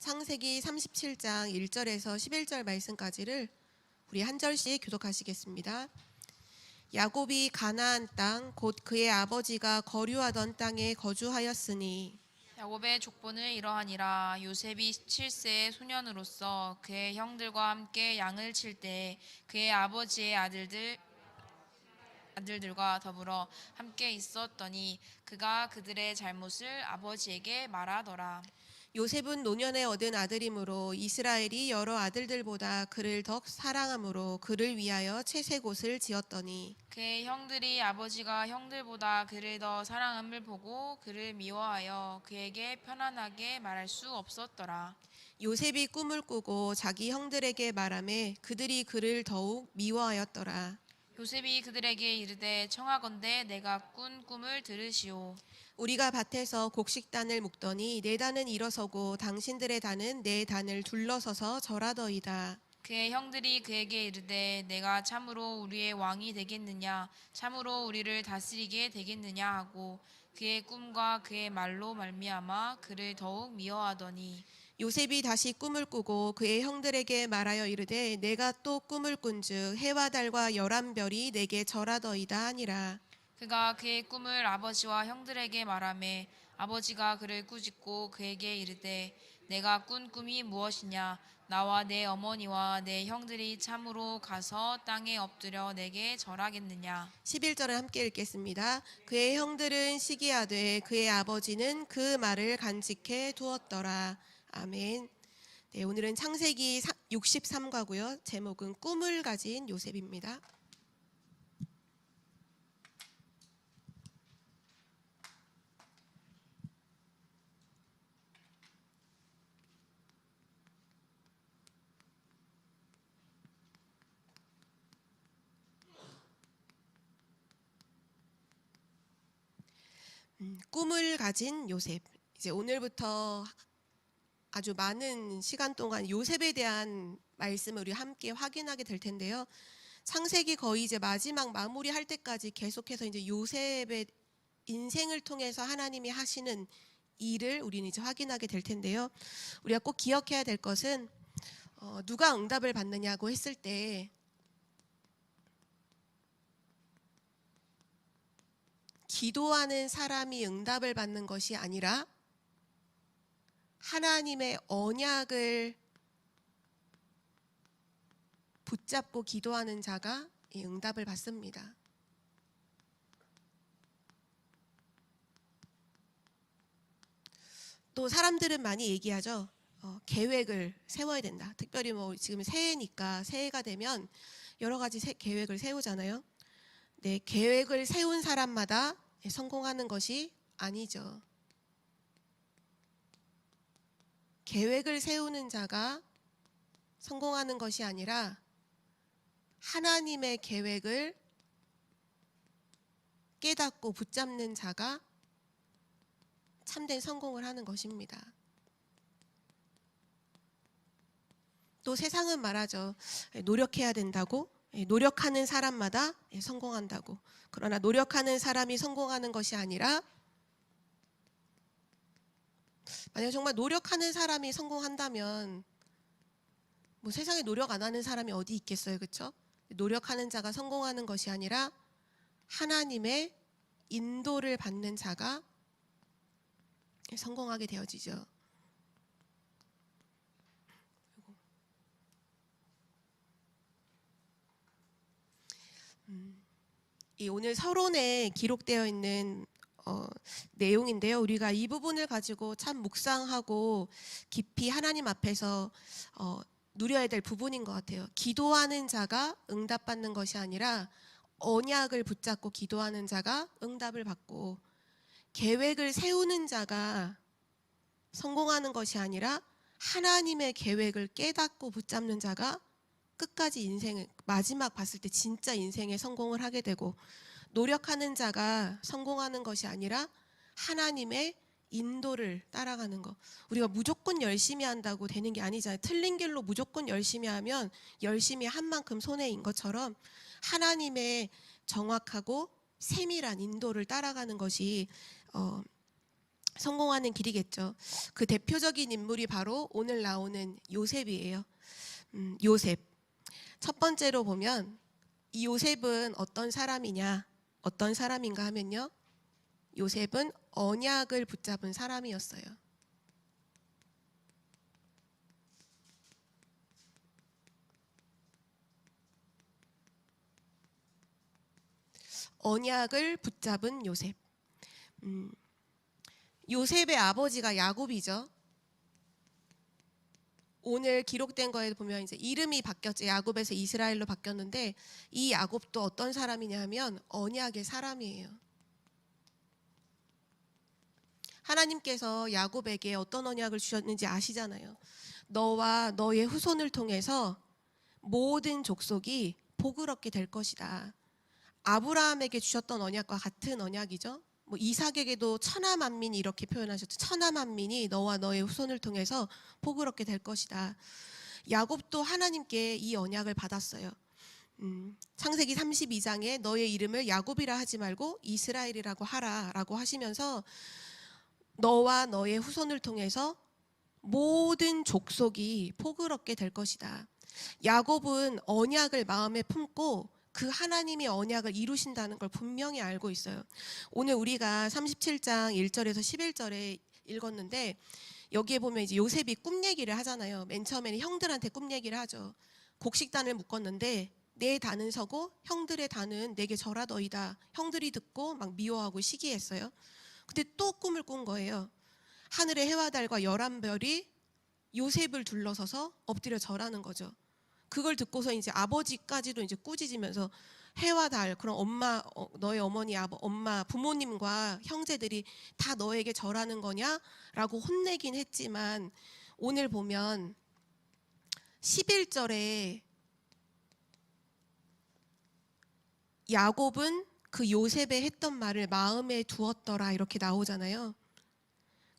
창세기 37장 1절에서 11절 말씀까지를 우리 한 절씩 교독하시겠습니다. 야곱이 가나안 땅 곧 그의 아버지가 거류하던 땅에 거주하였으니 야곱의 족보는 이러하니라. 요셉이 17세의 소년으로서 그의 형들과 함께 양을 칠 때 그의 아버지의 아들들과 더불어 함께 있었더니 그가 그들의 잘못을 아버지에게 말하더라. 요셉은 노년에 얻은 아들이므로 이스라엘이 여러 아들들보다 그를 더 사랑함으로 그를 위하여 채색옷을 지었더니 그의 형들이 아버지가 형들보다 그를 더 사랑함을 보고 그를 미워하여 그에게 편안하게 말할 수 없었더라. 요셉이 꿈을 꾸고 자기 형들에게 말하매 그들이 그를 더욱 미워하였더라. 요셉이 그들에게 이르되 청하건대 내가 꾼 꿈을 들으시오. 우리가 밭에서 곡식단을 묶더니 내 단은 일어서고 당신들의 단은 내 단을 둘러서서 절하더이다. 그의 형들이 그에게 이르되 내가 참으로 우리의 왕이 되겠느냐 참으로 우리를 다스리게 되겠느냐 하고 그의 꿈과 그의 말로 말미암아 그를 더욱 미워하더니 요셉이 다시 꿈을 꾸고 그의 형들에게 말하여 이르되 내가 또 꿈을 꾼즉 해와 달과 열한 별이 내게 절하더이다 하니라. 그가 그의 꿈을 아버지와 형들에게 말하매 아버지가 그를 꾸짖고 그에게 이르되 내가 꾼 꿈이 무엇이냐 나와 내 어머니와 내 형들이 참으로 가서 땅에 엎드려 내게 절하겠느냐. 11절을 함께 읽겠습니다. 그의 형들은 시기하되 그의 아버지는 그 말을 간직해 두었더라. 아멘. 네, 오늘은 창세기 63과고요. 제목은 꿈을 가진 요셉입니다. 꿈을 가진 요셉. 이제 오늘부터 아주 많은 시간 동안 요셉에 대한 말씀을 우리 함께 확인하게 될 텐데요. 창세기 거의 이제 마지막 마무리할 때까지 계속해서 이제 요셉의 인생을 통해서 하나님이 하시는 일을 우리는 이제 확인하게 될 텐데요. 우리가 꼭 기억해야 될 것은 누가 응답을 받느냐고 했을 때 기도하는 사람이 응답을 받는 것이 아니라 하나님의 언약을 붙잡고 기도하는 자가 이 응답을 받습니다. 또 사람들은 많이 얘기하죠. 계획을 세워야 된다. 특별히 뭐 지금 새해니까 새해가 되면 여러 가지 계획을 세우잖아요. 네, 계획을 세운 사람마다 성공하는 것이 아니죠. 계획을 세우는 자가 성공하는 것이 아니라 하나님의 계획을 깨닫고 붙잡는 자가 참된 성공을 하는 것입니다. 또 세상은 말하죠. 노력해야 된다고, 노력하는 사람마다 성공한다고. 그러나 노력하는 사람이 성공하는 것이 아니라 만약 정말 노력하는 사람이 성공한다면 뭐 세상에 노력 안 하는 사람이 어디 있겠어요, 그렇죠? 노력하는 자가 성공하는 것이 아니라 하나님의 인도를 받는 자가 성공하게 되어지죠. 이 오늘 서론에 기록되어 있는 내용인데요. 우리가 이 부분을 가지고 참 묵상하고 깊이 하나님 앞에서 누려야 될 부분인 것 같아요. 기도하는 자가 응답받는 것이 아니라 언약을 붙잡고 기도하는 자가 응답을 받고, 계획을 세우는 자가 성공하는 것이 아니라 하나님의 계획을 깨닫고 붙잡는 자가 끝까지 인생을 마지막 봤을 때 진짜 인생에 성공을 하게 되고, 노력하는 자가 성공하는 것이 아니라 하나님의 인도를 따라가는 것. 우리가 무조건 열심히 한다고 되는 게 아니잖아요. 틀린 길로 무조건 열심히 하면 열심히 한 만큼 손해인 것처럼 하나님의 정확하고 세밀한 인도를 따라가는 것이 성공하는 길이겠죠. 그 대표적인 인물이 바로 오늘 나오는 요셉이에요. 요셉. 첫 번째로 보면 이 요셉은 어떤 사람이냐? 어떤 사람인가 하면요. 요셉은 언약을 붙잡은 사람이었어요. 언약을 붙잡은 요셉. 요셉의 아버지가 야곱이죠. 오늘 기록된 거에 보면 이제 이름이 바뀌었죠. 야곱에서 이스라엘로 바뀌었는데 이 야곱도 어떤 사람이냐 하면 언약의 사람이에요. 하나님께서 야곱에게 어떤 언약을 주셨는지 아시잖아요. 너와 너의 후손을 통해서 모든 족속이 복을 얻게 될 것이다. 아브라함에게 주셨던 언약과 같은 언약이죠. 뭐 이삭에게도 천하 만민이 이렇게 표현하셨죠. 천하 만민이 너와 너의 후손을 통해서 복을 얻게 될 것이다. 야곱도 하나님께 이 언약을 받았어요. 창세기 32장에 너의 이름을 야곱이라 하지 말고 이스라엘이라고 하라라고 하시면서 너와 너의 후손을 통해서 모든 족속이 복을 얻게 될 것이다. 야곱은 언약을 마음에 품고 그 하나님이 언약을 이루신다는 걸 분명히 알고 있어요. 오늘 우리가 37장 1절에서 11절에 읽었는데 여기에 보면 이제 요셉이 꿈 얘기를 하잖아요. 맨 처음에는 형들한테 꿈 얘기를 하죠. 곡식단을 묶었는데 내 단은 서고 형들의 단은 내게 절하더이다. 형들이 듣고 막 미워하고 시기했어요. 근데 또 꿈을 꾼 거예요. 하늘의 해와 달과 11별이 요셉을 둘러서서 엎드려 절하는 거죠. 그걸 듣고서 이제 아버지까지도 이제 꾸짖으면서 해와 달, 그럼 엄마, 너의 어머니, 엄마, 부모님과 형제들이 다 너에게 절하는 거냐라고 혼내긴 했지만 오늘 보면 11절에 야곱은 그 요셉의 했던 말을 마음에 두었더라 이렇게 나오잖아요.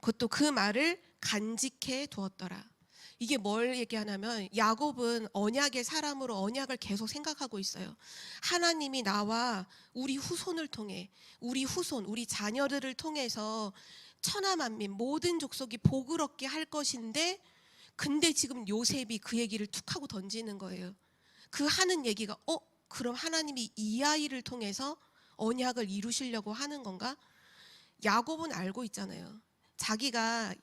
그것도 그 말을 간직해 두었더라. 이게 뭘 얘기하냐면 야곱은 언약의 사람으로 언약을 계속 생각하고 있어요. 하나님이 나와 우리 후손을 통해 우리 후손, 우리 자녀들을 통해서 천하 만민 모든 족속이 복을 얻게 할 것인데 근데 지금 요셉이 그 얘기를 툭 하고 던지는 거예요. 그 하는 얘기가 그럼 하나님이 이 아이를 통해서 언약을 이루시려고 하는 건가? 야곱은 알고 있잖아요. 자기가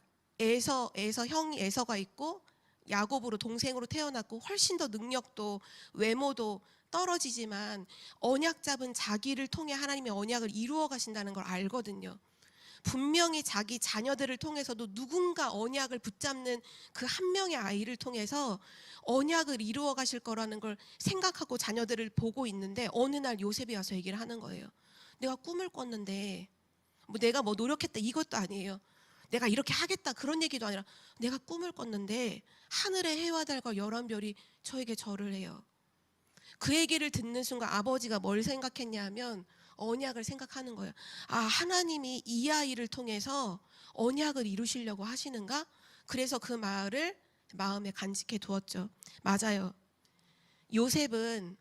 형이 에서가 있고 야곱으로 동생으로 태어났고 훨씬 더 능력도 외모도 떨어지지만 언약 잡은 자기를 통해 하나님의 언약을 이루어 가신다는 걸 알거든요. 분명히 자기 자녀들을 통해서도 누군가 언약을 붙잡는 그 한 명의 아이를 통해서 언약을 이루어 가실 거라는 걸 생각하고 자녀들을 보고 있는데 어느 날 요셉이 와서 얘기를 하는 거예요. 내가 꿈을 꿨는데 내가 노력했다 이것도 아니에요. 내가 이렇게 하겠다 그런 얘기도 아니라 내가 꿈을 꿨는데 하늘의 해와 달과 11별이 저에게 절을 해요. 그 얘기를 듣는 순간 아버지가 뭘 생각했냐 하면 언약을 생각하는 거예요. 하나님이 이 아이를 통해서 언약을 이루시려고 하시는가? 그래서 그 말을 마음에 간직해 두었죠. 맞아요. 요셉은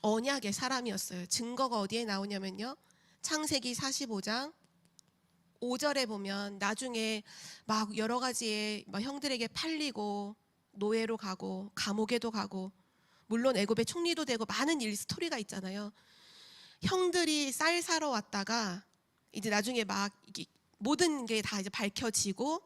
언약의 사람이었어요. 증거가 어디에 나오냐면요. 창세기 45장 5절에 보면 나중에 막 여러 가지의 형들에게 팔리고 노예로 가고 감옥에도 가고 물론 애굽의 총리도 되고 많은 스토리가 있잖아요. 형들이 쌀 사러 왔다가 이제 나중에 막 모든 게 다 이제 밝혀지고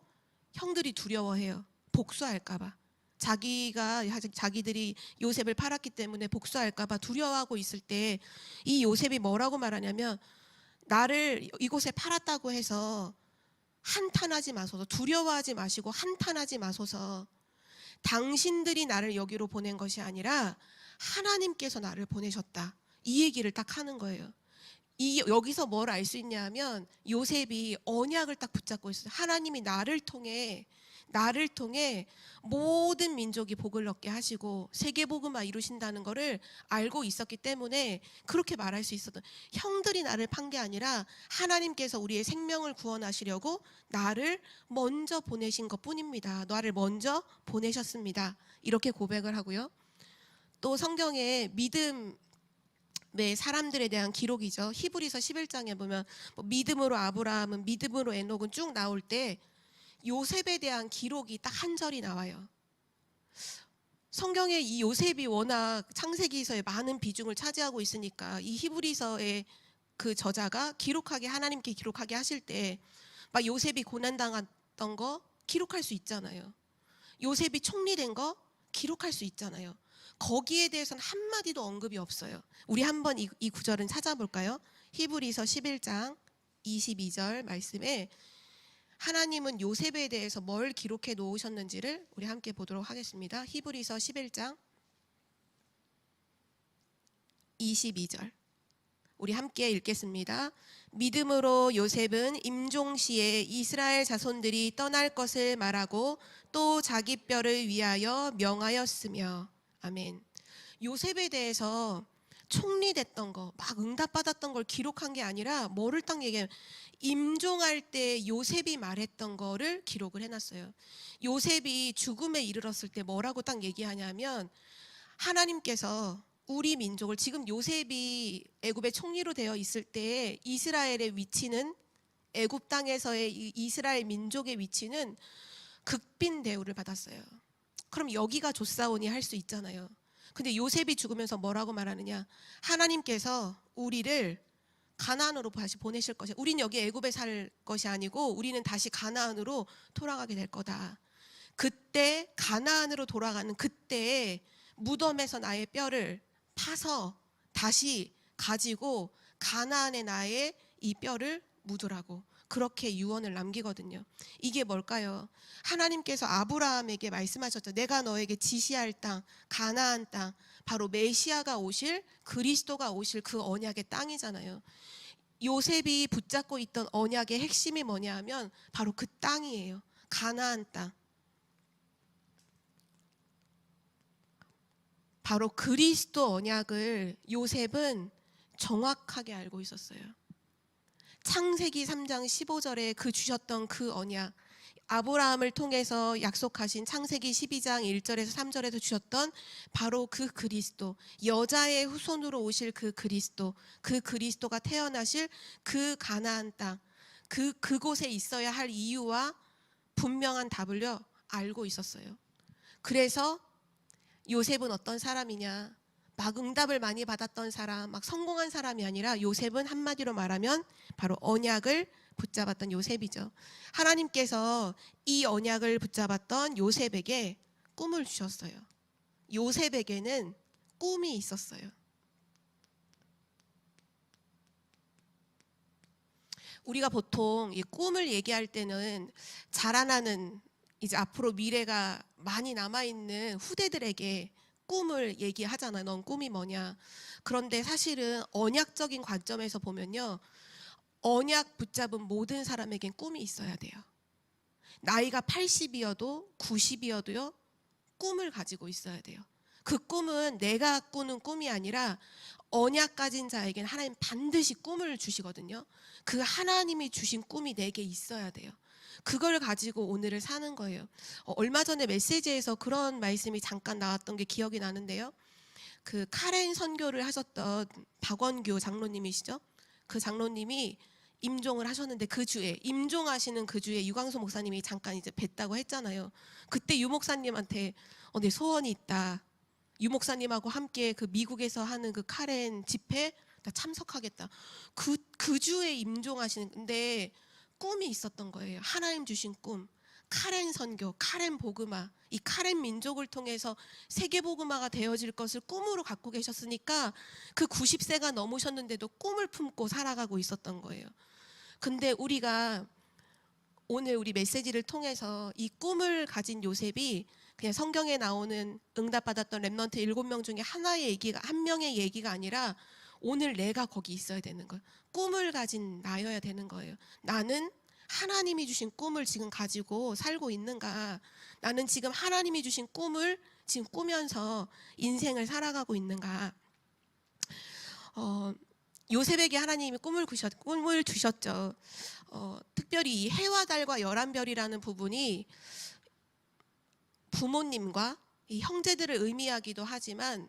형들이 두려워해요. 복수할까봐. 자기들이 요셉을 팔았기 때문에 복수할까봐 두려워하고 있을 때 이 요셉이 뭐라고 말하냐면 나를 이곳에 팔았다고 해서 한탄하지 마소서, 두려워하지 마시고 한탄하지 마소서. 당신들이 나를 여기로 보낸 것이 아니라 하나님께서 나를 보내셨다. 이 얘기를 딱 하는 거예요. 여기서 뭘 알 수 있냐 하면 요셉이 언약을 딱 붙잡고 있어요. 하나님이 나를 통해 모든 민족이 복을 얻게 하시고 세계복음화 이루신다는 것을 알고 있었기 때문에 그렇게 말할 수 있었던, 형들이 나를 판 게 아니라 하나님께서 우리의 생명을 구원하시려고 나를 먼저 보내신 것뿐입니다. 나를 먼저 보내셨습니다. 이렇게 고백을 하고요. 또 성경에 믿음 사람들에 대한 기록이죠. 히브리서 11장에 보면 뭐 믿음으로 아브라함은, 믿음으로 에녹은 쭉 나올 때 요셉에 대한 기록이 딱 한 절이 나와요. 성경에 이 요셉이 워낙 창세기서에 많은 비중을 차지하고 있으니까 이 히브리서의 그 저자가 하나님께 기록하게 하실 때 막 요셉이 고난당했던 거 기록할 수 있잖아요. 요셉이 총리된 거 기록할 수 있잖아요. 거기에 대해서는 한마디도 언급이 없어요. 우리 한번 이 구절은 찾아볼까요? 히브리서 11장 22절 말씀에 하나님은 요셉에 대해서 뭘 기록해 놓으셨는지를 우리 함께 보도록 하겠습니다. 히브리서 11장 22절 우리 함께 읽겠습니다. 믿음으로 요셉은 임종시에 이스라엘 자손들이 떠날 것을 말하고 또 자기 뼈를 위하여 명하였으며. 아멘. 요셉에 대해서 총리됐던 거, 막 응답받았던 걸 기록한 게 아니라 뭐를 딱 얘기해요. 임종할 때 요셉이 말했던 거를 기록을 해놨어요. 요셉이 죽음에 이르렀을 때 뭐라고 딱 얘기하냐면, 하나님께서 우리 민족을, 지금 요셉이 애굽의 총리로 되어 있을 때 이스라엘의 위치는, 애굽 땅에서의 이스라엘 민족의 위치는 극빈 대우를 받았어요. 그럼 여기가 좋사오니 할 수 있잖아요. 근데 요셉이 죽으면서 뭐라고 말하느냐, 하나님께서 우리를 가나안으로 다시 보내실 것이야. 우린 여기 애굽에 살 것이 아니고 우리는 다시 가나안으로 돌아가게 될 거다. 그때 가나안으로 돌아가는 그때에 무덤에서 나의 뼈를 파서 다시 가지고 가나안의 나의 이 뼈를 묻으라고 그렇게 유언을 남기거든요. 이게 뭘까요? 하나님께서 아브라함에게 말씀하셨죠. 내가 너에게 지시할 땅, 가나안 땅, 바로 메시아가 오실, 그리스도가 오실 그 언약의 땅이잖아요. 요셉이 붙잡고 있던 언약의 핵심이 뭐냐 하면 바로 그 땅이에요. 가나안 땅. 바로 그리스도 언약을 요셉은 정확하게 알고 있었어요. 창세기 3장 15절에 그 주셨던 그 언약, 아브라함을 통해서 약속하신 창세기 12장 1절에서 3절에서 주셨던 바로 그 그리스도, 여자의 후손으로 오실 그 그리스도, 그 그리스도가 태어나실 그 가나안 땅, 그곳에 있어야 할 이유와 분명한 답을요 알고 있었어요. 그래서 요셉은 어떤 사람이냐, 막 응답을 많이 받았던 사람, 막 성공한 사람이 아니라 요셉은 한마디로 말하면 바로 언약을 붙잡았던 요셉이죠. 하나님께서 이 언약을 붙잡았던 요셉에게 꿈을 주셨어요. 요셉에게는 꿈이 있었어요. 우리가 보통 이 꿈을 얘기할 때는 자라나는, 이제 앞으로 미래가 많이 남아있는 후대들에게 꿈을 얘기하잖아요. 넌 꿈이 뭐냐. 그런데 사실은 언약적인 관점에서 보면요, 언약 붙잡은 모든 사람에겐 꿈이 있어야 돼요. 나이가 80이어도 90이어도요 꿈을 가지고 있어야 돼요. 그 꿈은 내가 꾸는 꿈이 아니라 언약 가진 자에겐 하나님 반드시 꿈을 주시거든요. 그 하나님이 주신 꿈이 내게 있어야 돼요. 그걸 가지고 오늘을 사는 거예요. 얼마 전에 메시지에서 그런 말씀이 잠깐 나왔던 게 기억이 나는데요. 그 카렌 선교를 하셨던 박원규 장로님이시죠. 그 장로님이 임종을 하셨는데 그 주에, 임종하시는 그 주에 유광수 목사님이 잠깐 이제 뵀다고 했잖아요. 그때 유 목사님한테 내 소원이 있다. 유 목사님하고 함께 그 미국에서 하는 그 카렌 집회 나 참석하겠다. 그 주에 임종하시는데 꿈이 있었던 거예요. 하나님 주신 꿈. 카렌 선교, 카렌 복음화, 이 카렌 민족을 통해서 세계 복음화가 되어질 것을 꿈으로 갖고 계셨으니까 그 90세가 넘으셨는데도 꿈을 품고 살아가고 있었던 거예요. 근데 우리가 오늘 우리 메시지를 통해서 이 꿈을 가진 요셉이 그냥 성경에 나오는 응답받았던 렘넌트 7명 중에 한 명의 얘기가 아니라 오늘 내가 거기 있어야 되는 거예요. 꿈을 가진 나여야 되는 거예요. 나는 하나님이 주신 꿈을 지금 가지고 살고 있는가? 나는 지금 하나님이 주신 꿈을 지금 꾸면서 인생을 살아가고 있는가? 요셉에게 하나님이 꿈을 주셨죠. 특별히 이 해와 달과 11별이라는 부분이 부모님과 이 형제들을 의미하기도 하지만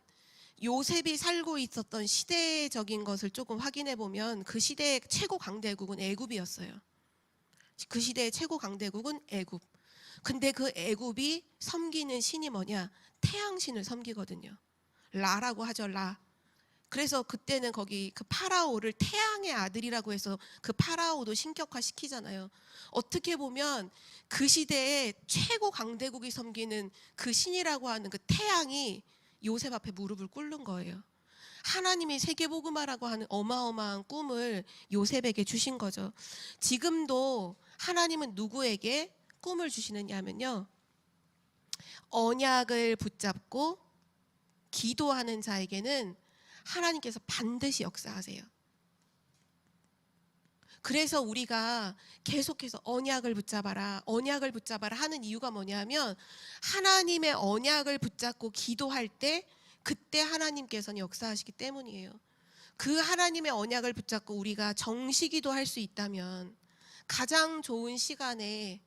요셉이 살고 있었던 시대적인 것을 조금 확인해 보면 그 시대의 최고 강대국은 애굽이었어요. 그 시대의 최고 강대국은 애굽. 근데 그 애굽이 섬기는 신이 뭐냐? 태양신을 섬기거든요. 라라고 하죠. 라. 그래서 그때는 거기 그 파라오를 태양의 아들이라고 해서 그 파라오도 신격화 시키잖아요. 어떻게 보면 그 시대에 최고 강대국이 섬기는 그 신이라고 하는 그 태양이 요셉 앞에 무릎을 꿇는 거예요. 하나님이 세계복음화라고 하는 어마어마한 꿈을 요셉에게 주신 거죠. 지금도 하나님은 누구에게 꿈을 주시느냐 하면요, 언약을 붙잡고 기도하는 자에게는 하나님께서 반드시 역사하세요. 그래서 우리가 계속해서 언약을 붙잡아라, 언약을 붙잡아라 하는 이유가 뭐냐면, 하나님의 언약을 붙잡고 기도할 때 그때 하나님께서는 역사하시기 때문이에요. 그 하나님의 언약을 붙잡고 우리가 정시기도 할 수 있다면 가장 좋은 시간에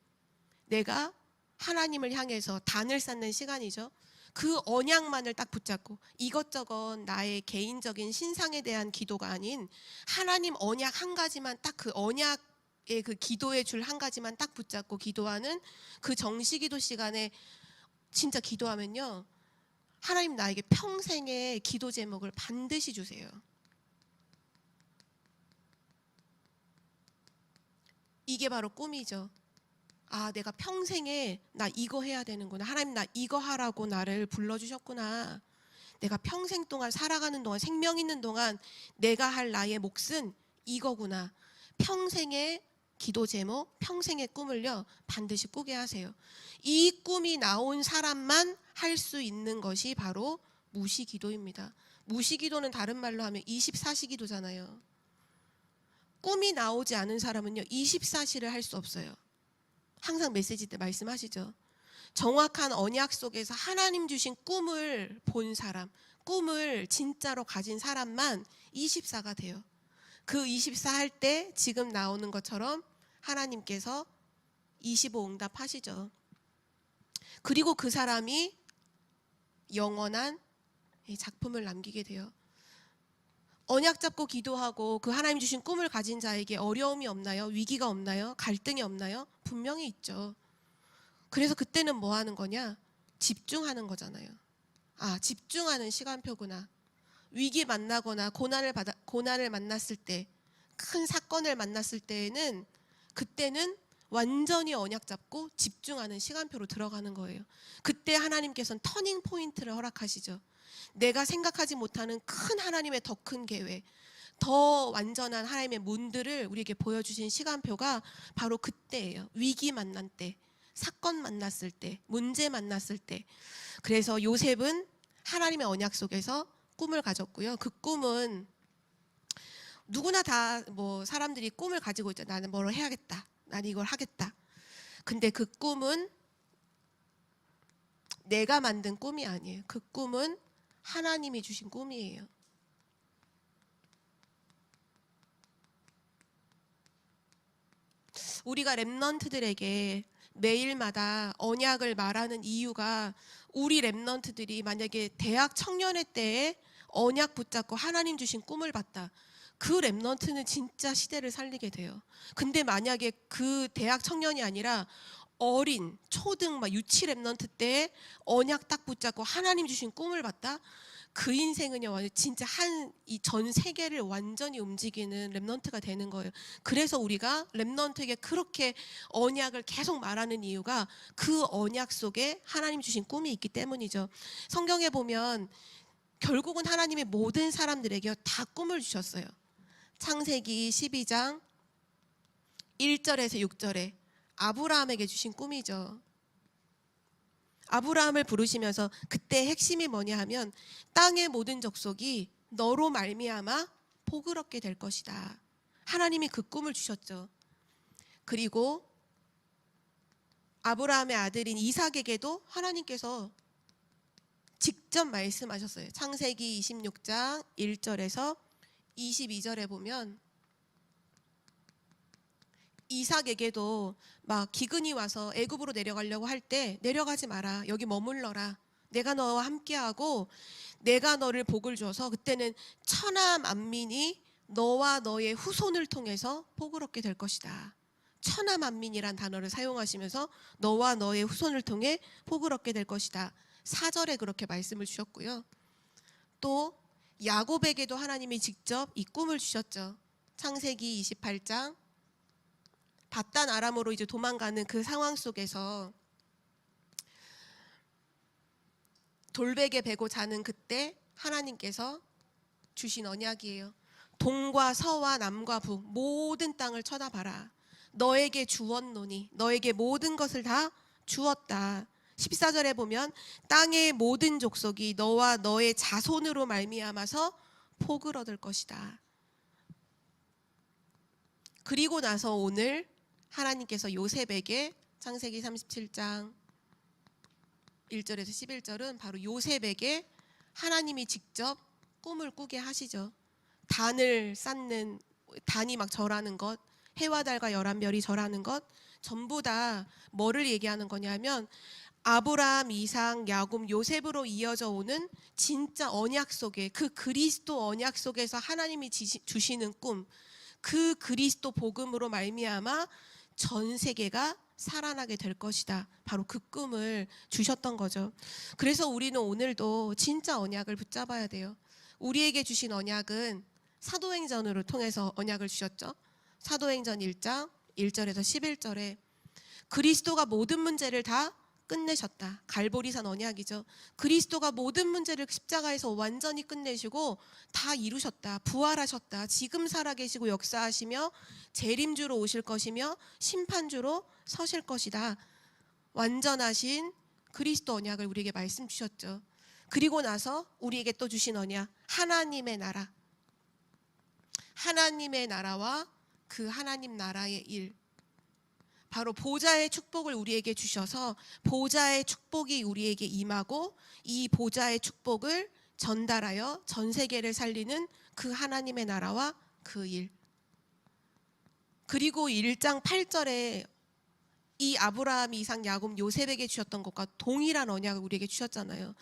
내가 하나님을 향해서 단을 쌓는 시간이죠. 그 언약만을 딱 붙잡고 이것저것 나의 개인적인 신상에 대한 기도가 아닌 하나님 언약 한 가지만 딱 그 언약의 그 기도의 줄 한 가지만 딱 붙잡고 기도하는 그 정시기도 시간에 진짜 기도하면요, 하나님 나에게 평생의 기도 제목을 반드시 주세요. 이게 바로 꿈이죠. 아, 내가 평생에 나 이거 해야 되는구나. 하나님 나 이거 하라고 나를 불러주셨구나. 내가 평생 동안 살아가는 동안, 생명 있는 동안 내가 할 나의 몫은 이거구나. 평생의 기도 제목, 평생의 꿈을요 반드시 꾸게 하세요. 이 꿈이 나온 사람만 할 수 있는 것이 바로 무시기도입니다. 무시기도는 다른 말로 하면 24시기도잖아요. 꿈이 나오지 않은 사람은요 24시를 할 수 없어요. 항상 메시지 때 말씀하시죠. 정확한 언약 속에서 하나님 주신 꿈을 본 사람, 꿈을 진짜로 가진 사람만 24가 돼요. 그 24 할 때 지금 나오는 것처럼 하나님께서 25 응답하시죠. 그리고 그 사람이 영원한 작품을 남기게 돼요. 언약 잡고 기도하고 그 하나님 주신 꿈을 가진 자에게 어려움이 없나요? 위기가 없나요? 갈등이 없나요? 분명히 있죠. 그래서 그때는 뭐 하는 거냐? 집중하는 거잖아요. 아, 집중하는 시간표구나. 위기 만나거나 고난을 만났을 때, 큰 사건을 만났을 때에는 그때는 완전히 언약 잡고 집중하는 시간표로 들어가는 거예요. 그때 하나님께서는 터닝 포인트를 허락하시죠. 내가 생각하지 못하는 큰 하나님의 더 큰 계획, 더 완전한 하나님의 문들을 우리에게 보여주신 시간표가 바로 그때예요. 위기 만난 때, 사건 만났을 때, 문제 만났을 때. 그래서 요셉은 하나님의 언약 속에서 꿈을 가졌고요. 그 꿈은 누구나 다 뭐 사람들이 꿈을 가지고 있죠. 나는 뭘 해야겠다. 나는 이걸 하겠다. 근데 그 꿈은 내가 만든 꿈이 아니에요. 그 꿈은 하나님이 주신 꿈이에요. 우리가 렘넌트들에게 매일마다 언약을 말하는 이유가, 우리 렘넌트들이 만약에 대학 청년회 때에 언약 붙잡고 하나님 주신 꿈을 봤다. 그 렘넌트는 진짜 시대를 살리게 돼요. 근데 만약에 그 대학 청년이 아니라 어린 초등 막 유치 렘넌트 때에 언약 딱 붙잡고 하나님 주신 꿈을 봤다. 그 인생은요 진짜 이 전 세계를 완전히 움직이는 렘넌트가 되는 거예요. 그래서 우리가 렘넌트에게 그렇게 언약을 계속 말하는 이유가 그 언약 속에 하나님 주신 꿈이 있기 때문이죠. 성경에 보면 결국은 하나님이 모든 사람들에게 다 꿈을 주셨어요. 창세기 12장 1절에서 6절에 아브라함에게 주신 꿈이죠. 아브라함을 부르시면서 그때 핵심이 뭐냐 하면, 땅의 모든 족속이 너로 말미암아 복을 얻게 될 것이다. 하나님이 그 꿈을 주셨죠. 그리고 아브라함의 아들인 이삭에게도 하나님께서 직접 말씀하셨어요. 창세기 26장 1절에서 22절에 보면 이삭에게도 막 기근이 와서 애굽으로 내려가려고 할 때 내려가지 마라. 여기 머물러라. 내가 너와 함께하고 내가 너를 복을 줘서 그때는 천하 만민이 너와 너의 후손을 통해서 복을 얻게 될 것이다. 천하 만민이란 단어를 사용하시면서 너와 너의 후손을 통해 복을 얻게 될 것이다. 4절에 그렇게 말씀을 주셨고요. 또 야곱에게도 하나님이 직접 이 꿈을 주셨죠. 창세기 28장 밧단 아람으로 이제 도망가는 그 상황 속에서 돌베개 베고 자는 그때 하나님께서 주신 언약이에요. 동과 서와 남과 북 모든 땅을 쳐다봐라. 너에게 주었노니 너에게 모든 것을 다 주었다. 14절에 보면 땅의 모든 족속이 너와 너의 자손으로 말미암아서 복을 얻을 것이다. 그리고 나서 오늘 하나님께서 요셉에게 창세기 37장 1절에서 11절은 바로 요셉에게 하나님이 직접 꿈을 꾸게 하시죠. 단을 쌓는, 단이 막 절하는 것, 해와 달과 11별이 절하는 것, 전부 다 뭐를 얘기하는 거냐면 아브라함, 이삭, 야곱, 요셉으로 이어져 오는 진짜 언약 속에, 그 그리스도 언약 속에서 하나님이 주시는 꿈, 그 그리스도 복음으로 말미암아 전 세계가 살아나게 될 것이다. 바로 그 꿈을 주셨던 거죠. 그래서 우리는 오늘도 진짜 언약을 붙잡아야 돼요. 우리에게 주신 언약은 사도행전으로 통해서 언약을 주셨죠. 사도행전 1장 1절에서 11절에 그리스도가 모든 문제를 다 끝내셨다. 갈보리산 언약이죠. 그리스도가 모든 문제를 십자가에서 완전히 끝내시고 다 이루셨다. 부활하셨다. 지금 살아계시고 역사하시며 재림주로 오실 것이며 심판주로 서실 것이다. 완전하신 그리스도 언약을 우리에게 말씀 주셨죠. 그리고 나서 우리에게 또 주신 언약, 하나님의 나라. 하나님의 나라와 그 하나님 나라의 일, 바로 보좌의 축복을 우리에게 주셔서 보좌의 축복이 우리에게 임하고 이 보좌의 축복을 전달하여 전 세계를 살리는 그 하나님의 나라와 그 일. 그리고 1장 8절에 이 아브라함, 이삭, 야곱, 요셉에게 주셨던 것과 동일한 언약을 우리에게 주셨잖아요.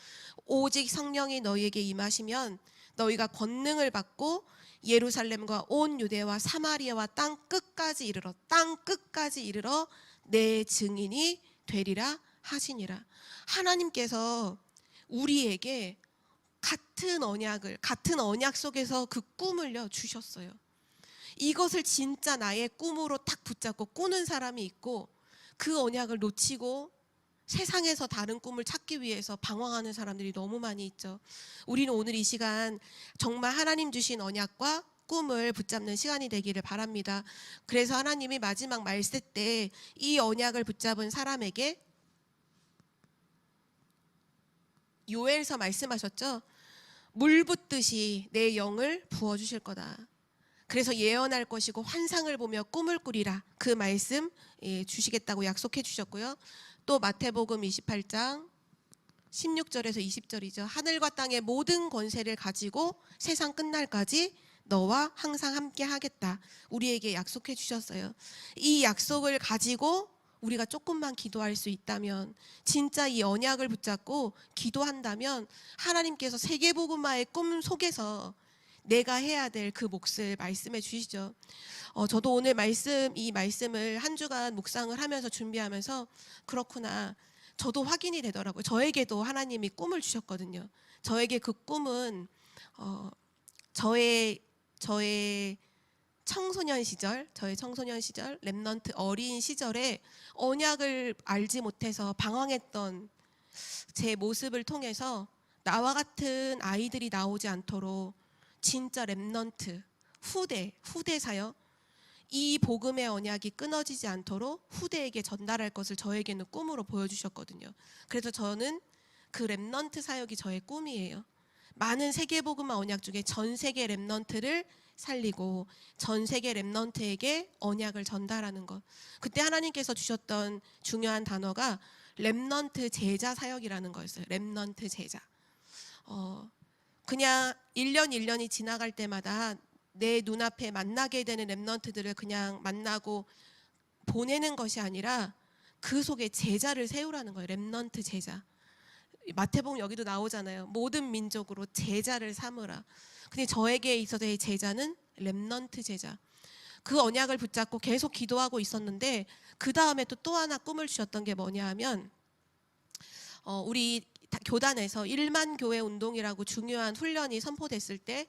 오직 성령이 너희에게 임하시면 너희가 권능을 받고 예루살렘과 온 유대와 사마리아와 땅 끝까지 이르러 내 증인이 되리라 하시니라. 하나님께서 우리에게 같은 언약 속에서 그 꿈을요 주셨어요. 이것을 진짜 나의 꿈으로 딱 붙잡고 꾸는 사람이 있고, 그 언약을 놓치고 세상에서 다른 꿈을 찾기 위해서 방황하는 사람들이 너무 많이 있죠. 우리는 오늘 이 시간 정말 하나님 주신 언약과 꿈을 붙잡는 시간이 되기를 바랍니다. 그래서 하나님이 마지막 말세 때 이 언약을 붙잡은 사람에게 요엘서 말씀하셨죠. 물 붓듯이 내 영을 부어주실 거다. 그래서 예언할 것이고 환상을 보며 꿈을 꾸리라. 그 말씀 주시겠다고 약속해 주셨고요. 또 마태복음 28장 16절에서 20절이죠. 하늘과 땅의 모든 권세를 가지고 세상 끝날까지 너와 항상 함께 하겠다. 우리에게 약속해 주셨어요. 이 약속을 가지고 우리가 조금만 기도할 수 있다면, 진짜 이 언약을 붙잡고 기도한다면 하나님께서 세계복음화의 꿈 속에서 내가 해야 될 그 몫을 말씀해 주시죠. 저도 오늘 이 말씀을 한 주간 묵상을 하면서 준비하면서 그렇구나, 저도 확인이 되더라고요. 저에게도 하나님이 꿈을 주셨거든요. 저에게 그 꿈은 저의 청소년 시절, 렘넌트 어린 시절에 언약을 알지 못해서 방황했던 제 모습을 통해서 나와 같은 아이들이 나오지 않도록 진짜 렘넌트, 후대사요. 이 복음의 언약이 끊어지지 않도록 후대에게 전달할 것을 저에게는 꿈으로 보여주셨거든요. 그래서 저는 그 렘넌트 사역이 저의 꿈이에요. 많은 세계복음화 언약 중에 전 세계 렘넌트를 살리고 전 세계 렘넌트에게 언약을 전달하는 것. 그때 하나님께서 주셨던 중요한 단어가 렘넌트 제자 사역이라는 거였어요. 렘넌트 제자. 그냥 1년이 지나갈 때마다 내 눈앞에 만나게 되는 렘넌트들을 그냥 만나고 보내는 것이 아니라 그 속에 제자를 세우라는 거예요. 렘넌트 제자. 마태복음 여기도 나오잖아요. 모든 민족으로 제자를 삼으라. 근데 저에게 있어서의 제자는 렘넌트 제자. 그 언약을 붙잡고 계속 기도하고 있었는데 그 다음에 또 하나 꿈을 주셨던 게 뭐냐 하면 우리 교단에서 1만 교회 운동이라고 중요한 훈련이 선포됐을 때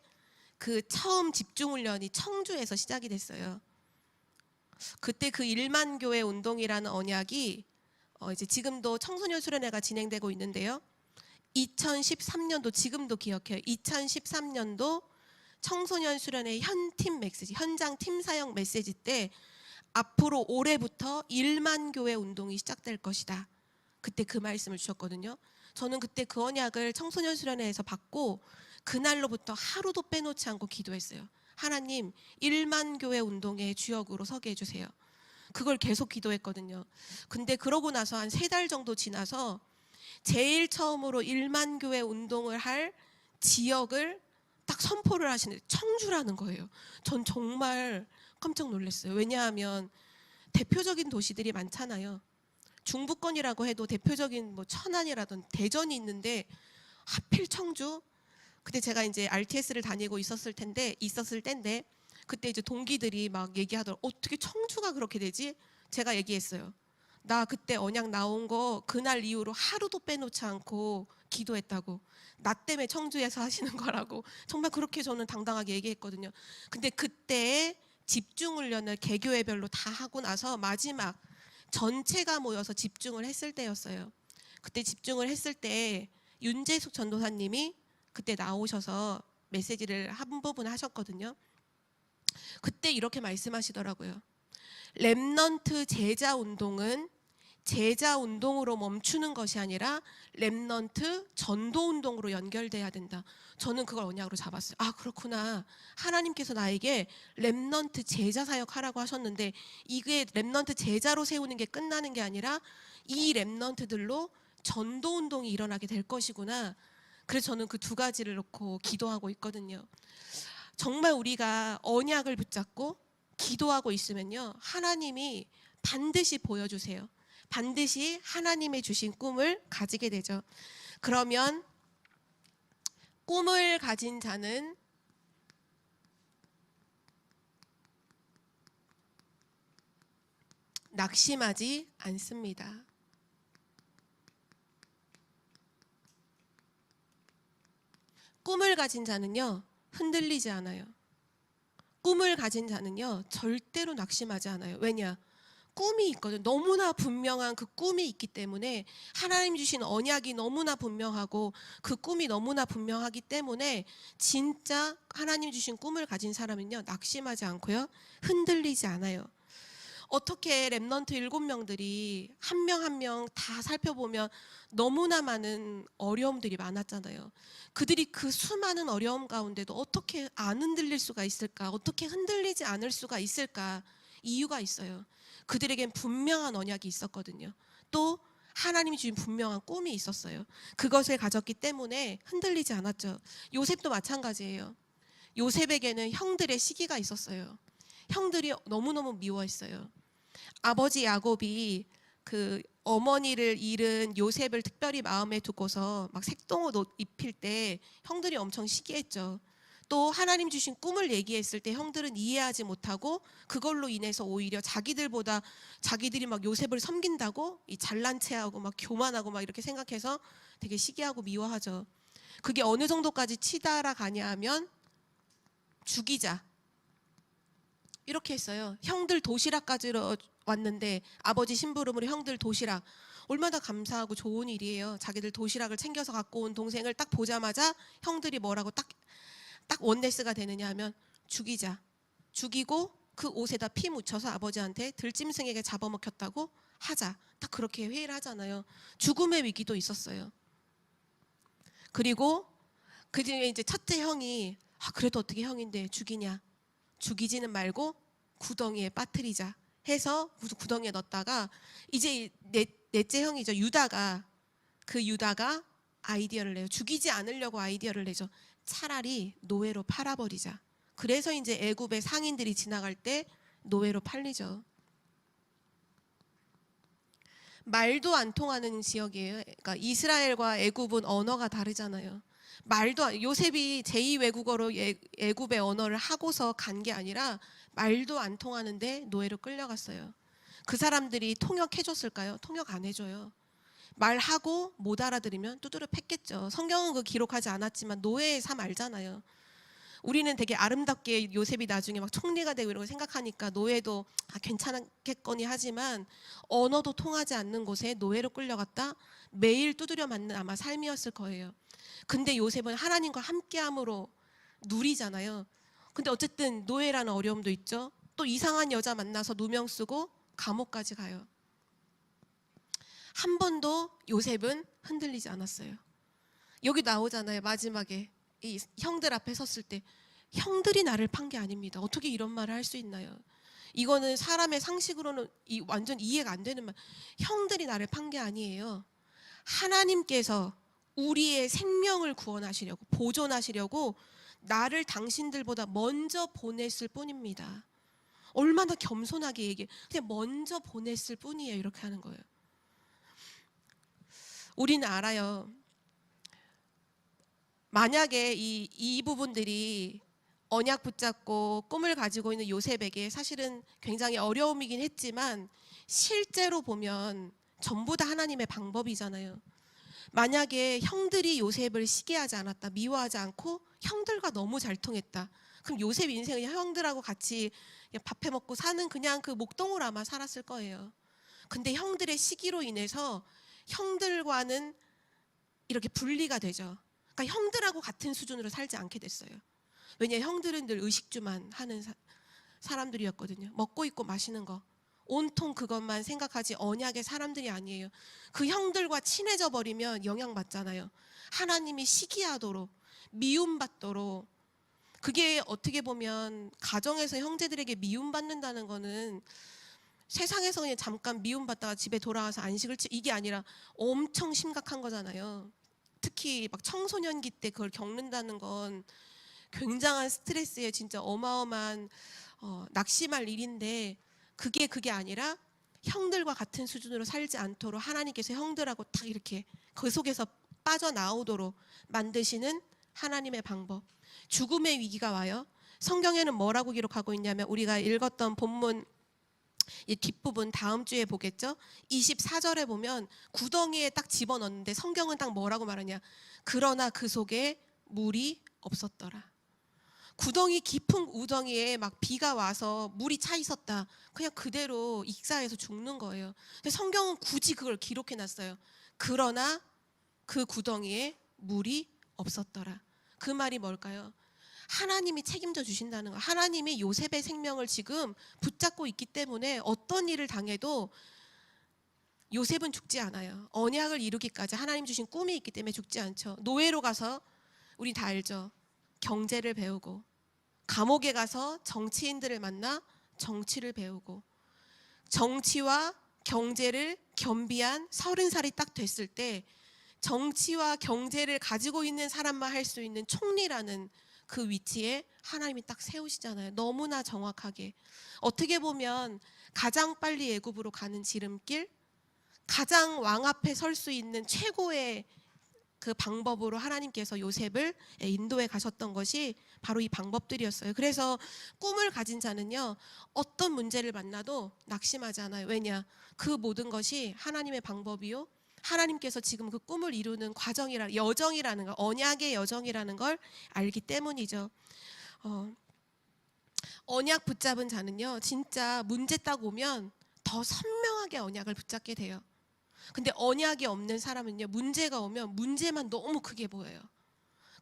그 처음 집중 훈련이 청주에서 시작이 됐어요. 그때 그 1만 교회 운동이라는 언약이 이제 지금도 청소년 수련회가 진행되고 있는데요. 2013년도 지금도 기억해요. 2013년도 청소년 수련회 현팀 메시지, 현장 팀 사역 메시지 때 앞으로 올해부터 1만 교회 운동이 시작될 것이다. 그때 그 말씀을 주셨거든요. 저는 그때 그 언약을 청소년 수련회에서 받고 그날로부터 하루도 빼놓지 않고 기도했어요. 하나님, 1만 교회 운동의 주역으로 서게 해주세요. 그걸 계속 기도했거든요. 근데 그러고 나서 한 3달 정도 지나서 제일 처음으로 1만 교회 운동을 할 지역을 딱 선포를 하시는 청주라는 거예요. 전 정말 깜짝 놀랐어요. 왜냐하면 대표적인 도시들이 많잖아요. 중부권이라고 해도 대표적인 뭐 천안이라든 대전이 있는데 하필 청주? 그때 제가 이제 RTS를 다니고 있었을 때인데 그때 이제 동기들이 막 얘기하더라고요. 어떻게 청주가 그렇게 되지? 제가 얘기했어요. 나 그때 언약 나온 거 그날 이후로 하루도 빼놓지 않고 기도했다고. 나 때문에 청주에서 하시는 거라고. 정말 그렇게 저는 당당하게 얘기했거든요. 근데 그때 집중훈련을 개교회별로 다 하고 나서 마지막 전체가 모여서 집중을 했을 때였어요. 그때 집중을 했을 때 윤재숙 전도사님이 그때 나오셔서 메시지를 한 부분 하셨거든요. 그때 이렇게 말씀하시더라고요. 렘넌트 제자 운동은 제자 운동으로 멈추는 것이 아니라 렘넌트 전도 운동으로 연결돼야 된다. 저는 그걸 언약으로 잡았어요. 아, 그렇구나. 하나님께서 나에게 렘넌트 제자 사역하라고 하셨는데 이게 렘넌트 제자로 세우는 게 끝나는 게 아니라 이 렘넌트들로 전도 운동이 일어나게 될 것이구나. 그래서 저는 그 2가지를 놓고 기도하고 있거든요. 정말 우리가 언약을 붙잡고 기도하고 있으면요, 하나님이 반드시 보여주세요. 반드시 하나님의 주신 꿈을 가지게 되죠. 그러면 꿈을 가진 자는 낙심하지 않습니다. 꿈을 가진 자는요, 흔들리지 않아요. 꿈을 가진 자는요, 절대로 낙심하지 않아요. 왜냐? 꿈이 있거든. 너무나 분명한 그 꿈이 있기 때문에 하나님 주신 언약이 너무나 분명하고 그 꿈이 너무나 분명하기 때문에 진짜 하나님 주신 꿈을 가진 사람은요, 낙심하지 않고요, 흔들리지 않아요. 어떻게 렘넌트 7명들이 한 명 한 명 다 살펴보면 너무나 많은 어려움들이 많았잖아요. 그들이 그 수많은 어려움 가운데도 어떻게 안 흔들릴 수가 있을까? 어떻게 흔들리지 않을 수가 있을까? 이유가 있어요. 그들에겐 분명한 언약이 있었거든요. 또 하나님이 주신 분명한 꿈이 있었어요. 그것을 가졌기 때문에 흔들리지 않았죠. 요셉도 마찬가지예요. 요셉에게는 형들의 시기가 있었어요. 형들이 너무너무 미워했어요. 아버지 야곱이 그 어머니를 잃은 요셉을 특별히 마음에 두고서 막 색동옷 옷 입힐 때 형들이 엄청 시기했죠. 또 하나님 주신 꿈을 얘기했을 때 형들은 이해하지 못하고 그걸로 인해서 오히려 자기들보다 자기들이 막 요셉을 섬긴다고 이 잘난 체하고 막 교만하고 막 이렇게 생각해서 되게 시기하고 미워하죠. 그게 어느 정도까지 치달아 가냐 하면 죽이자 이렇게 했어요. 형들 도시락까지 왔는데 아버지 심부름으로 형들 도시락, 얼마나 감사하고 좋은 일이에요. 자기들 도시락을 챙겨서 갖고 온 동생을 딱 보자마자 형들이 뭐라고 딱 원네스가 되느냐 하면 죽이자. 죽이고 그 옷에다 피 묻혀서 아버지한테 들짐승에게 잡아먹혔다고 하자. 딱 그렇게 회의를 하잖아요. 죽음의 위기도 있었어요. 그리고 그 중에 이제 첫째 형이 그래도 어떻게 형인데 죽이냐. 죽이지는 말고 구덩이에 빠뜨리자 해서 구덩이에 넣었다가 이제 넷째 형이죠. 유다가 아이디어를 내요. 죽이지 않으려고 아이디어를 내죠. 차라리 노예로 팔아버리자. 그래서 이제 애굽의 상인들이 지나갈 때 노예로 팔리죠. 말도 안 통하는 지역이에요. 그러니까 이스라엘과 애굽은 언어가 다르잖아요. 요셉이 제2 외국어로 애굽의 언어를 하고서 간 게 아니라 말도 안 통하는데 노예로 끌려갔어요. 그 사람들이 통역해 줬을까요? 통역 안 해줘요. 말하고 못 알아들으면 두드려 팼겠죠. 성경은 그 기록하지 않았지만 노예의 삶 알잖아요. 우리는 되게 아름답게 요셉이 나중에 막 총리가 되고 이런 거 생각하니까 노예도 괜찮겠거니 하지만 언어도 통하지 않는 곳에 노예로 끌려갔다 매일 두드려 맞는 아마 삶이었을 거예요. 근데 요셉은 하나님과 함께함으로 누리잖아요. 근데 어쨌든 노예라는 어려움도 있죠. 또 이상한 여자 만나서 누명 쓰고 감옥까지 가요. 한 번도 요셉은 흔들리지 않았어요. 여기 나오잖아요. 마지막에 이 형들 앞에 섰을 때 형들이 나를 판 게 아닙니다. 어떻게 이런 말을 할 수 있나요? 이거는 사람의 상식으로는 완전 이해가 안 되는 말. 형들이 나를 판 게 아니에요. 하나님께서 우리의 생명을 구원하시려고 보존하시려고 나를 당신들보다 먼저 보냈을 뿐입니다. 얼마나 겸손하게 얘기해. 그냥 먼저 보냈을 뿐이에요. 이렇게 하는 거예요. 우리는 알아요. 만약에 이 부분들이 언약 붙잡고 꿈을 가지고 있는 요셉에게 사실은 굉장히 어려움이긴 했지만 실제로 보면 전부 다 하나님의 방법이잖아요. 만약에 형들이 요셉을 시기하지 않았다, 미워하지 않고 형들과 너무 잘 통했다, 그럼 요셉 인생은 형들하고 같이 밥해 먹고 사는 그냥 그 목동으로 아마 살았을 거예요. 근데 형들의 시기로 인해서 형들과는 이렇게 분리가 되죠. 그러니까 형들하고 같은 수준으로 살지 않게 됐어요. 왜냐, 형들은 늘 의식주만 하는 사람들이었거든요. 먹고 입고 마시는 거 온통 그것만 생각하지 언약의 사람들이 아니에요. 그 형들과 친해져 버리면 영향받잖아요. 하나님이 시기하도록 미움받도록. 그게 어떻게 보면 가정에서 형제들에게 미움받는다는 거는 세상에서 그냥 잠깐 미움받다가 집에 돌아와서 안식을 이게 아니라 엄청 심각한 거잖아요. 특히 막 청소년기 때 그걸 겪는다는 건 굉장한 스트레스에 진짜 어마어마한 낙심할 일인데 그게 아니라 형들과 같은 수준으로 살지 않도록 하나님께서 형들하고 딱 이렇게 그 속에서 빠져나오도록 만드시는 하나님의 방법. 죽음의 위기가 와요. 성경에는 뭐라고 기록하고 있냐면 우리가 읽었던 본문 이 뒷부분 다음 주에 보겠죠. 24절에 보면 구덩이에 딱 집어넣는데 성경은 딱 뭐라고 말하냐. 그러나 그 속에 물이 없었더라. 구덩이 깊은 우덩이에 막 비가 와서 물이 차 있었다. 그냥 그대로 익사해서 죽는 거예요. 근데 성경은 굳이 그걸 기록해 놨어요. 그러나 그 구덩이에 물이 없었더라. 그 말이 뭘까요? 하나님이 책임져 주신다는 거. 하나님이 요셉의 생명을 지금 붙잡고 있기 때문에 어떤 일을 당해도 요셉은 죽지 않아요. 언약을 이루기까지 하나님 주신 꿈이 있기 때문에 죽지 않죠. 노예로 가서 우리 다 알죠. 경제를 배우고, 감옥에 가서 정치인들을 만나 정치를 배우고, 정치와 경제를 겸비한 30살이 딱 됐을 때 정치와 경제를 가지고 있는 사람만 할 수 있는 총리라는 그 위치에 하나님이 딱 세우시잖아요. 너무나 정확하게. 어떻게 보면 가장 빨리 애굽으로 가는 지름길, 가장 왕 앞에 설 수 있는 최고의 그 방법으로 하나님께서 요셉을 인도해 가셨던 것이 바로 이 방법들이었어요. 그래서 꿈을 가진 자는요, 어떤 문제를 만나도 낙심하지 않아요. 왜냐? 그 모든 것이 하나님의 방법이요, 하나님께서 지금 그 꿈을 이루는 여정이라는 거, 언약의 여정이라는 걸 알기 때문이죠. 언약 붙잡은 자는요, 진짜 문제 딱 오면 더 선명하게 언약을 붙잡게 돼요. 근데 언약이 없는 사람은요, 문제가 오면 문제만 너무 크게 보여요.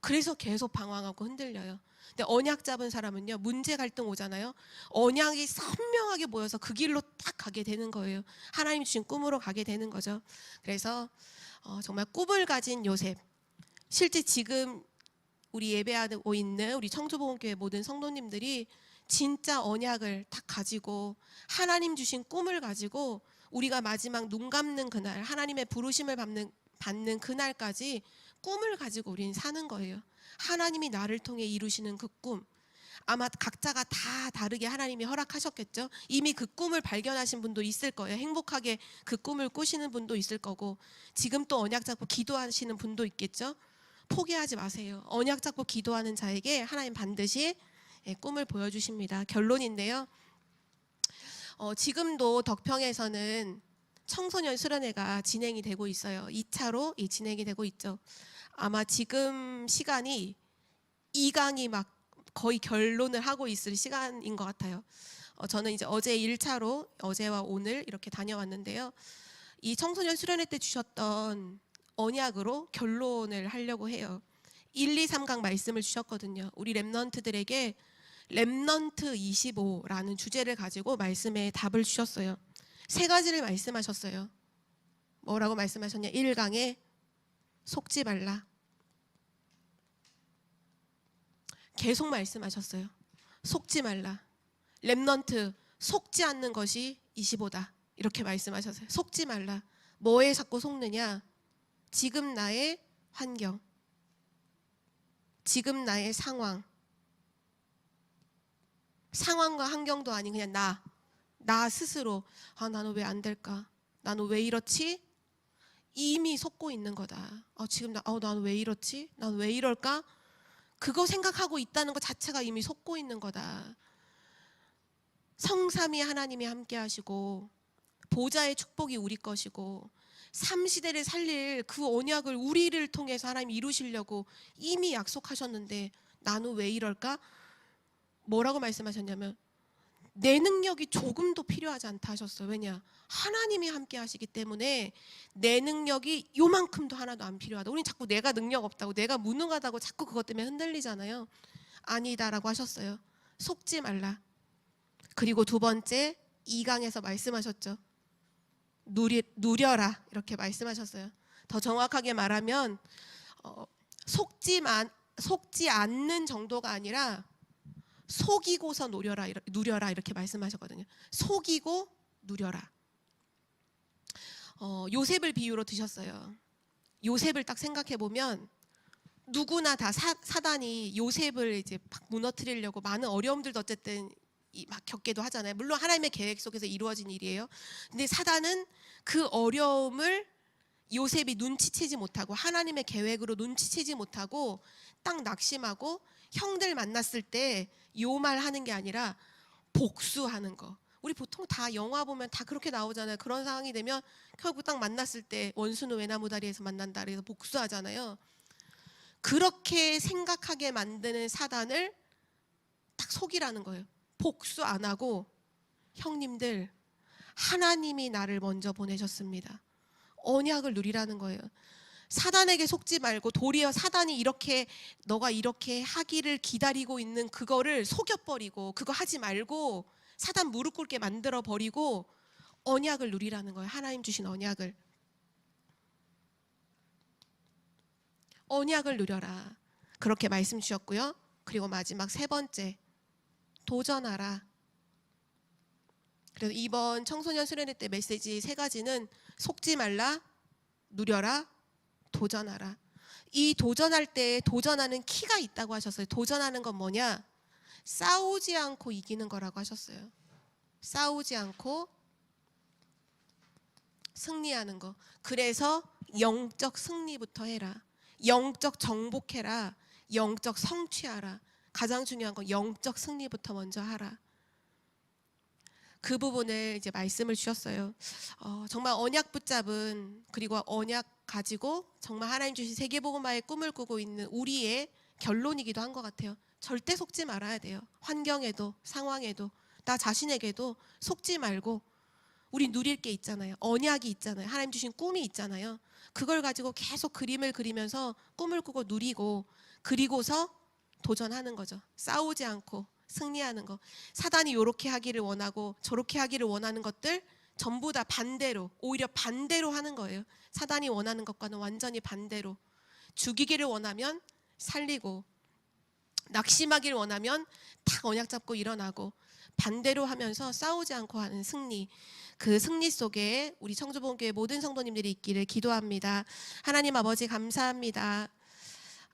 그래서 계속 방황하고 흔들려요. 근데 언약 잡은 사람은요, 문제 갈등 오잖아요. 언약이 선명하게 보여서 그 길로 딱 가게 되는 거예요. 하나님 주신 꿈으로 가게 되는 거죠. 그래서 정말 꿈을 가진 요셉. 실제 지금 우리 예배하고 있는 우리 청주복음교회 모든 성도님들이 진짜 언약을 딱 가지고 하나님 주신 꿈을 가지고 우리가 마지막 눈 감는 그날, 하나님의 부르심을 받는 그날까지 꿈을 가지고 우리는 사는 거예요. 하나님이 나를 통해 이루시는 그 꿈, 아마 각자가 다 다르게 하나님이 허락하셨겠죠. 이미 그 꿈을 발견하신 분도 있을 거예요. 행복하게 그 꿈을 꾸시는 분도 있을 거고, 지금 또 언약 잡고 기도하시는 분도 있겠죠. 포기하지 마세요. 언약 잡고 기도하는 자에게 하나님 반드시 꿈을 보여주십니다. 결론인데요. 지금도 덕평에서는 청소년 수련회가 진행이 되고 있어요. 2차로 진행이 되고 있죠. 아마 지금 시간이 2강이 막 거의 결론을 하고 있을 시간인 것 같아요. 저는 이제 어제 1차로 어제와 오늘 이렇게 다녀왔는데요. 이 청소년 수련회 때 주셨던 언약으로 결론을 하려고 해요. 1, 2, 3강 말씀을 주셨거든요. 우리 렘넌트들에게 렘넌트 25라는 주제를 가지고 말씀에 답을 주셨어요. 3가지를 말씀하셨어요. 뭐라고 말씀하셨냐? 1강에 속지 말라. 계속 말씀하셨어요. 속지 말라. 렘넌트 속지 않는 것이 25다. 이렇게 말씀하셨어요. 속지 말라. 뭐에 자꾸 속느냐? 지금 나의 환경, 지금 나의 상황과 환경도 아닌 그냥 나 스스로 나는 왜 안 될까? 나는 왜 이렇지? 이미 속고 있는 거다. 지금 나는 왜 이렇지? 나는 왜 이럴까? 그거 생각하고 있다는 것 자체가 이미 속고 있는 거다. 성삼위 하나님이 함께 하시고 보좌의 축복이 우리 것이고 3시대를 살릴 그 언약을 우리를 통해서 하나님이 이루시려고 이미 약속하셨는데 나는 왜 이럴까? 뭐라고 말씀하셨냐면 내 능력이 조금도 필요하지 않다 하셨어요. 왜냐? 하나님이 함께 하시기 때문에 내 능력이 요만큼도 하나도 안 필요하다. 우린 자꾸 내가 능력 없다고, 내가 무능하다고 자꾸 그것 때문에 흔들리잖아요. 아니다라고 하셨어요. 속지 말라. 그리고 2번째 2강에서 말씀하셨죠. 누려라 이렇게 말씀하셨어요. 더 정확하게 말하면 속지 않는 정도가 아니라 속이고서 누려라 이렇게 말씀하셨거든요. 속이고 누려라. 요셉을 비유로 드셨어요. 요셉을 딱 생각해 보면 누구나 다 사단이 요셉을 이제 막 무너뜨리려고 많은 어려움들도 어쨌든 막 겪기도 하잖아요. 물론 하나님의 계획 속에서 이루어진 일이에요. 근데 사단은 그 어려움을 요셉이 눈치채지 못하고 하나님의 계획으로 눈치채지 못하고 딱 낙심하고 형들 만났을 때 요 말 하는 게 아니라 복수하는 거. 우리 보통 다 영화 보면 다 그렇게 나오잖아요. 그런 상황이 되면 결국 딱 만났을 때 원수는 외나무 다리에서 만난다 그래서 복수하잖아요. 그렇게 생각하게 만드는 사단을 딱 속이라는 거예요. 복수 안 하고 형님들 하나님이 나를 먼저 보내셨습니다. 언약을 누리라는 거예요. 사단에게 속지 말고 도리어 사단이 이렇게 너가 이렇게 하기를 기다리고 있는 그거를 속여버리고 그거 하지 말고 사단 무릎 꿇게 만들어 버리고 언약을 누리라는 거예요. 하나님 주신 언약을 누려라. 그렇게 말씀 주셨고요. 그리고 마지막 3번째 도전하라. 그래서 이번 청소년 수련회 때 메시지 3가지는 속지 말라, 누려라, 도전하라. 이 도전할 때 도전하는 키가 있다고 하셨어요. 도전하는 건 뭐냐? 싸우지 않고 이기는 거라고 하셨어요. 싸우지 않고 승리하는 거. 그래서 영적 승리부터 해라. 영적 정복해라. 영적 성취하라. 가장 중요한 건 영적 승리부터 먼저 하라. 그 부분을 이제 말씀을 주셨어요. 정말 언약 붙잡은 그리고 언약 가지고 정말 하나님 주신 세계복음화의 꿈을 꾸고 있는 우리의 결론이기도 한 것 같아요. 절대 속지 말아야 돼요. 환경에도 상황에도 나 자신에게도 속지 말고 우리 누릴 게 있잖아요. 언약이 있잖아요. 하나님 주신 꿈이 있잖아요. 그걸 가지고 계속 그림을 그리면서 꿈을 꾸고 누리고 그리고서 도전하는 거죠. 싸우지 않고 승리하는 거. 사단이 이렇게 하기를 원하고 저렇게 하기를 원하는 것들 전부 다 반대로, 오히려 반대로 하는 거예요. 사단이 원하는 것과는 완전히 반대로. 죽이기를 원하면 살리고 낙심하기를 원하면 딱 언약 잡고 일어나고 반대로 하면서 싸우지 않고 하는 승리. 그 승리 속에 우리 청주복음교회 모든 성도님들이 있기를 기도합니다. 하나님 아버지 감사합니다.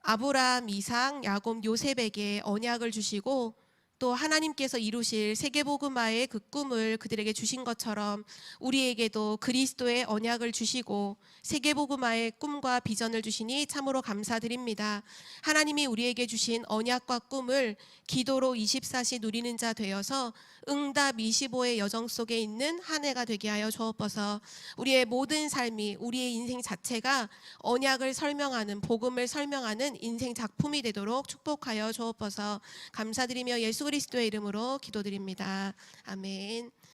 아브라함, 이삭, 야곱, 요셉에게 언약을 주시고 또 하나님께서 이루실 세계복음화의 그 꿈을 그들에게 주신 것처럼 우리에게도 그리스도의 언약을 주시고 세계복음화의 꿈과 비전을 주시니 참으로 감사드립니다. 하나님이 우리에게 주신 언약과 꿈을 기도로 24시 누리는 자 되어서 응답 25의 여정 속에 있는 한 해가 되게 하여 주옵소서. 우리의 모든 삶이, 우리의 인생 자체가 언약을 설명하는, 복음을 설명하는 인생 작품이 되도록 축복하여 주옵소서. 감사드리며 예수 그리스도의 이름으로 기도드립니다. 아멘.